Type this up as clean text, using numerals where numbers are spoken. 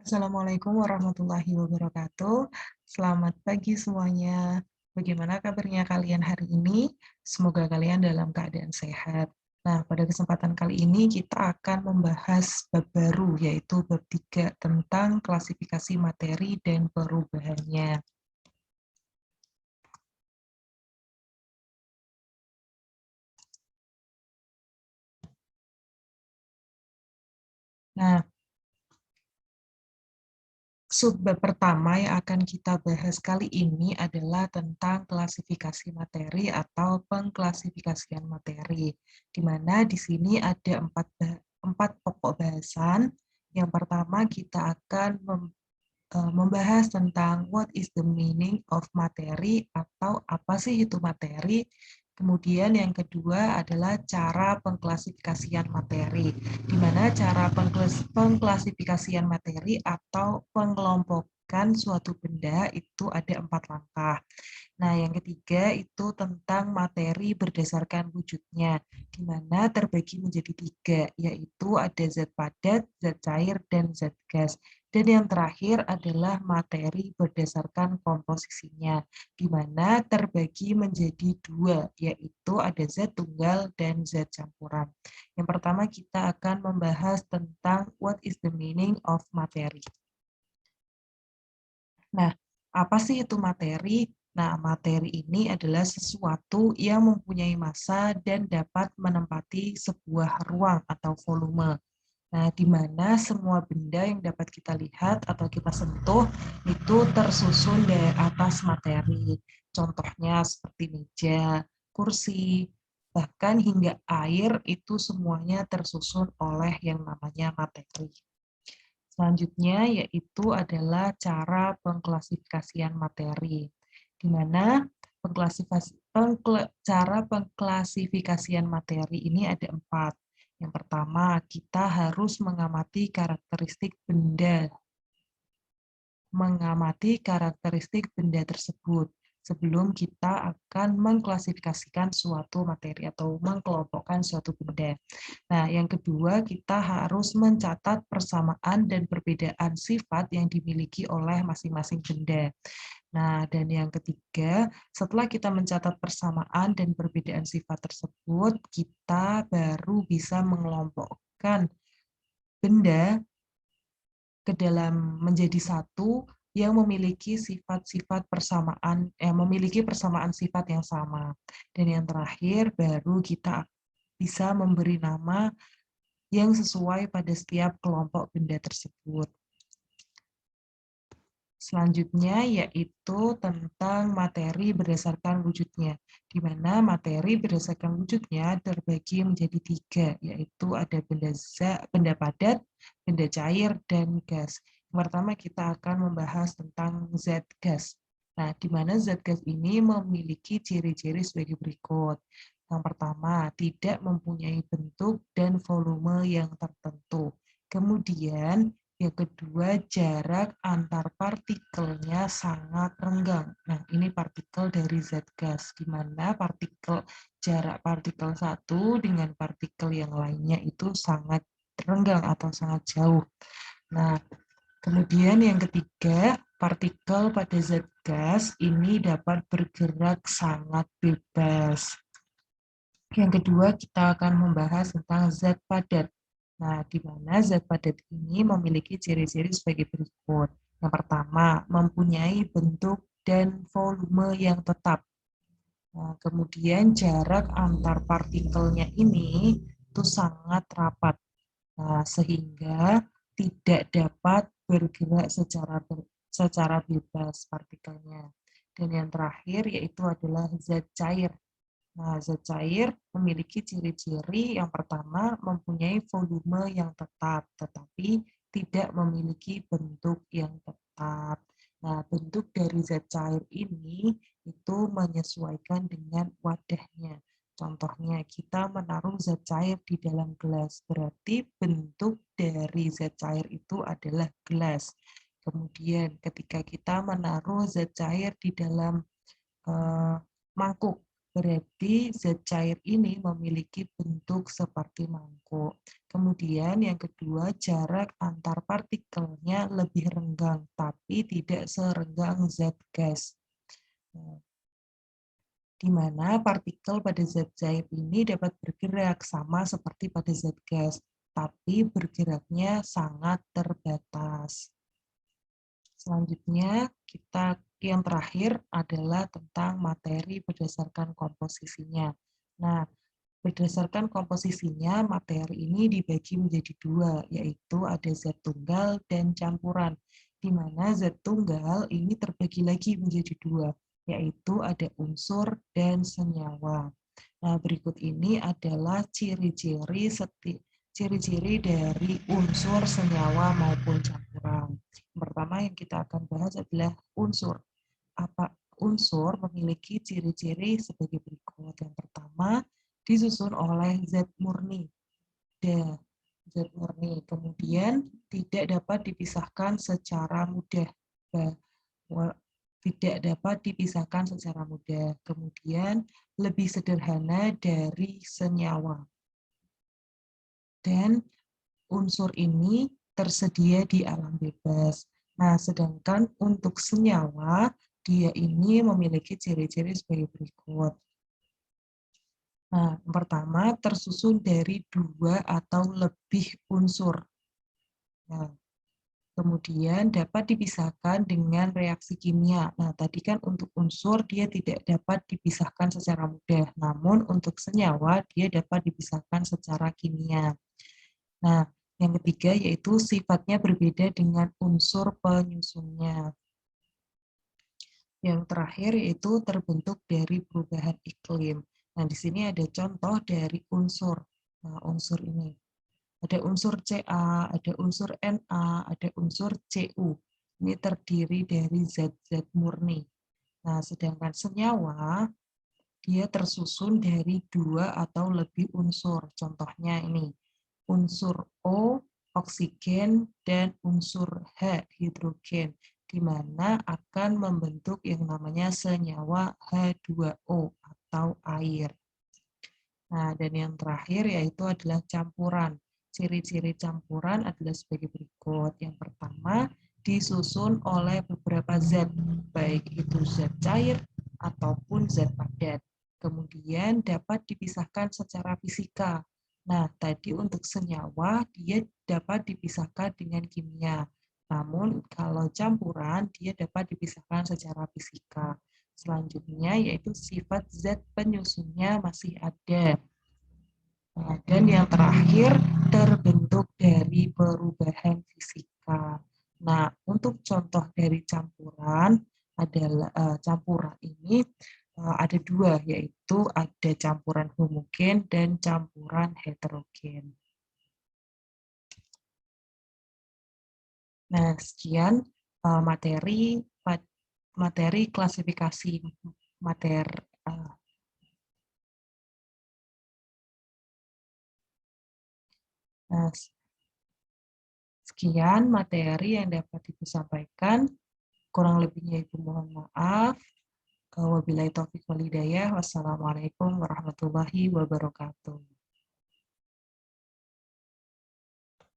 Assalamualaikum warahmatullahi wabarakatuh. Selamat pagi semuanya. Bagaimana kabarnya kalian hari ini? Semoga kalian dalam keadaan sehat. Nah, pada kesempatan kali ini kita akan membahas bab baru, yaitu bab 3 tentang klasifikasi materi dan perubahannya. Nah, subbab pertama yang akan kita bahas kali ini adalah tentang klasifikasi materi atau pengklasifikasian materi, di mana di sini ada empat pokok bahasan. Yang pertama kita akan membahas tentang what is the meaning of materi atau apa sih itu materi. Kemudian yang kedua adalah cara pengklasifikasian materi, di mana cara pengklasifikasian materi atau pengelompokan suatu benda itu ada 4 langkah. Nah, yang ketiga itu tentang materi berdasarkan wujudnya, di mana terbagi menjadi 3, yaitu ada zat padat, zat cair, dan zat gas. Dan yang terakhir adalah materi berdasarkan komposisinya, di mana terbagi menjadi 2, yaitu ada zat tunggal dan zat campuran. Yang pertama kita akan membahas tentang what is the meaning of materi. Nah, apa sih itu materi? Nah, materi ini adalah sesuatu yang mempunyai massa dan dapat menempati sebuah ruang atau volume. Nah, di mana semua benda yang dapat kita lihat atau kita sentuh itu tersusun dari atas materi. Contohnya seperti meja, kursi, bahkan hingga air itu semuanya tersusun oleh yang namanya materi. Selanjutnya yaitu adalah cara pengklasifikasian materi, di mana cara pengklasifikasian materi ini ada 4. Yang pertama, kita harus mengamati karakteristik benda tersebut sebelum kita akan mengklasifikasikan suatu materi atau mengkelompokkan suatu benda. Nah, yang kedua, kita harus mencatat persamaan dan perbedaan sifat yang dimiliki oleh masing-masing benda. Nah, dan yang ketiga, setelah kita mencatat persamaan dan perbedaan sifat tersebut, kita baru bisa mengelompokkan benda ke dalam menjadi satu yang memiliki sifat-sifat memiliki persamaan sifat yang sama. Dan yang terakhir, baru kita bisa memberi nama yang sesuai pada setiap kelompok benda tersebut. Selanjutnya yaitu tentang materi berdasarkan wujudnya, di mana materi berdasarkan wujudnya terbagi menjadi 3, yaitu ada benda padat, benda cair, dan gas. Yang pertama kita akan membahas tentang zat gas. Nah, di mana zat gas ini memiliki ciri-ciri sebagai berikut. Yang pertama, tidak mempunyai bentuk dan volume yang tertentu. Kemudian, yang kedua, jarak antar partikelnya sangat renggang. Nah, ini partikel dari zat gas, di mana jarak partikel satu dengan partikel yang lainnya itu sangat renggang atau sangat jauh. Nah, kemudian yang ketiga, partikel pada zat gas ini dapat bergerak sangat bebas. Yang kedua, kita akan membahas tentang zat padat. Nah, di mana zat padat ini memiliki ciri-ciri sebagai berikut. Yang pertama, mempunyai bentuk dan volume yang tetap. Nah, kemudian jarak antar partikelnya ini itu sangat rapat. Nah, sehingga tidak dapat bergerak secara bebas partikelnya. Dan yang terakhir yaitu adalah zat cair. Nah, zat cair memiliki ciri-ciri yang pertama mempunyai volume yang tetap, tetapi tidak memiliki bentuk yang tetap. Nah, bentuk dari zat cair ini itu menyesuaikan dengan wadahnya. Contohnya, kita menaruh zat cair di dalam gelas, berarti bentuk dari zat cair itu adalah gelas. Kemudian, ketika kita menaruh zat cair di dalam mangkuk, Berarti zat cair ini memiliki bentuk seperti mangkuk. Kemudian yang kedua, jarak antar partikelnya lebih renggang, tapi tidak serenggang zat gas. Nah, di mana partikel pada zat cair ini dapat bergerak sama seperti pada zat gas, tapi bergeraknya sangat terbatas. Selanjutnya, yang terakhir adalah tentang materi berdasarkan komposisinya. Nah, berdasarkan komposisinya, materi ini dibagi menjadi dua, yaitu ada zat tunggal dan campuran, di mana zat tunggal ini terbagi lagi menjadi dua, yaitu ada unsur dan senyawa. Nah, berikut ini adalah ciri-ciri dari unsur, senyawa, maupun campuran. Yang pertama yang kita akan bahas adalah unsur. Apa unsur memiliki ciri-ciri sebagai berikut. Yang pertama, disusun oleh zat murni. Zat murni. Kemudian tidak dapat dipisahkan secara mudah. Tidak dapat dipisahkan secara mudah. Kemudian lebih sederhana dari senyawa. Dan unsur ini tersedia di alam bebas. Nah, sedangkan untuk senyawa, dia ini memiliki ciri-ciri sebagai berikut. Nah, yang pertama tersusun dari 2 atau lebih unsur. Nah, kemudian dapat dipisahkan dengan reaksi kimia. Nah, tadi kan untuk unsur dia tidak dapat dipisahkan secara mudah, namun untuk senyawa dia dapat dipisahkan secara kimia. Nah, yang ketiga yaitu sifatnya berbeda dengan unsur penyusunnya. Yang terakhir yaitu terbentuk dari perubahan iklim. Nah, di sini ada contoh dari unsur. Nah, unsur ini. Ada unsur Ca, ada unsur Na, ada unsur Cu. Ini terdiri dari zat-zat murni. Nah, sedangkan senyawa, dia tersusun dari 2 atau lebih unsur. Contohnya ini, unsur O, oksigen, dan unsur H, hidrogen, di mana akan membentuk yang namanya senyawa H2O atau air. Nah, dan yang terakhir yaitu adalah campuran. Ciri-ciri campuran adalah sebagai berikut. Yang pertama, disusun oleh beberapa zat, baik itu zat cair ataupun zat padat. Kemudian dapat dipisahkan secara fisika. Nah, tadi untuk senyawa, dia dapat dipisahkan dengan kimia. Namun, kalau campuran, dia dapat dipisahkan secara fisika. Selanjutnya yaitu sifat zat penyusunnya masih ada. Nah, dan yang terakhir terbentuk dari perubahan fisika. Nah, untuk contoh dari campuran adalah campuran ini ada dua, yaitu ada campuran homogen dan campuran heterogen. Nah, sekian materi klasifikasi materi. Nah, sekian materi yang dapat Ibu sampaikan. Kurang lebihnya Ibu mohon maaf. Wabillahi taufiq wal hidayah. Wassalamualaikum warahmatullahi wabarakatuh.